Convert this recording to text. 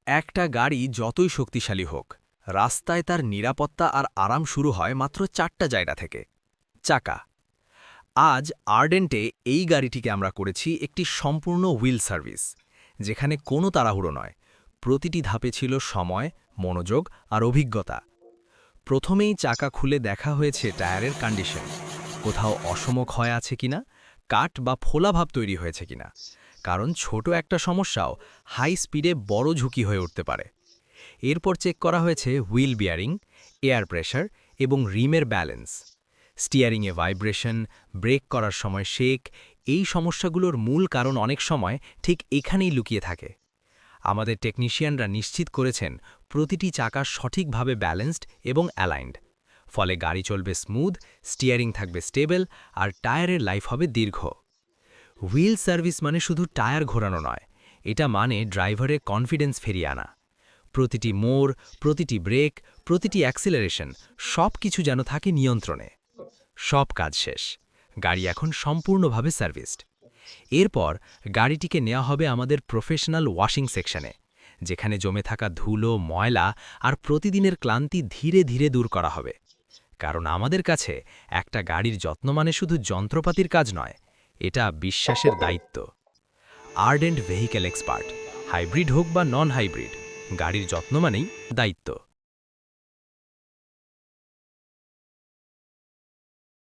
একটা গাড়ি যতই শক্তিশালী হোক, রাস্তায় তার নিরাপত্তা আর আরাম শুরু হয় মাত্র 4টা জায়গা থেকে। চাকা। আজ আর্ডেন্টে এই গাড়িটিকে আমরা করেছি একটি সম্পূর্ণ হুইল সার্ভিস, যেখানে কোনো তাড়াহুড়ো নয়। প্রতিটি ধাপে ছিল সময়, মনোযোগ আর অভিজ্ঞতা। প্রথমেই চাকা খুলে দেখা হয়েছে টায়ারের কন্ডিশন, কোথাও অসম ক্ষয় আছে কিনা, কাট বা ফোলা ভাব তৈরি হয়েছে কিনা, কারণ ছোট একটা সমস্যাও হাই স্পিডে বড় ঝুঁকি হয়ে উঠতে পারে। এরপর চেক করা হয়েছে হুইল বিয়ারিং, এয়ার প্রেশার এবং রিমের ব্যালেন্স। স্টিয়ারিংয়ে ভাইব্রেশন, ব্রেক করার সময় শেক, এই সমস্যাগুলোর মূল কারণ অনেক সময় ঠিক এখানেই লুকিয়ে থাকে। আমাদের টেকনিশিয়ানরা নিশ্চিত করেছেন প্রতিটি চাকা সঠিকভাবে ব্যালেন্সড এবং অ্যালাইন্ড, ফলে গাড়ি চলবে স্মুথ, স্টিয়ারিং থাকবে স্টেবল আর টায়ারের লাইফ হবে দীর্ঘ। হুইল সার্ভিস মানে শুধু টায়ার ঘোরানো নয়, এটা মানে ড্রাইভারের কনফিডেন্স ফিরিয়ে আনা। প্রতিটি মোড়, প্রতিটি ব্রেক, প্রতিটি অ্যাক্সিলারেশন, সব কিছু যেন থাকে নিয়ন্ত্রণে। সব কাজ শেষ, গাড়ি এখন সম্পূর্ণভাবে সার্ভিসড। এরপর গাড়িটিকে নেওয়া হবে আমাদের প্রফেশনাল ওয়াশিং সেকশনে, যেখানে জমে থাকা ধুলো, ময়লা আর প্রতিদিনের ক্লান্তি ধীরে ধীরে দূর করা হবে। কারণ আমাদের কাছে একটা গাড়ির যত্ন মানে শুধু যন্ত্রপাতির কাজ নয়, এটা বিশ্বাসের দায়িত্ব। আর্ডেন্ট ভেহিক্যাল এক্সপার্ট, হাইব্রিড হোক বা নন হাইব্রিড, গাড়ির যত্ন মানেই দায়িত্ব।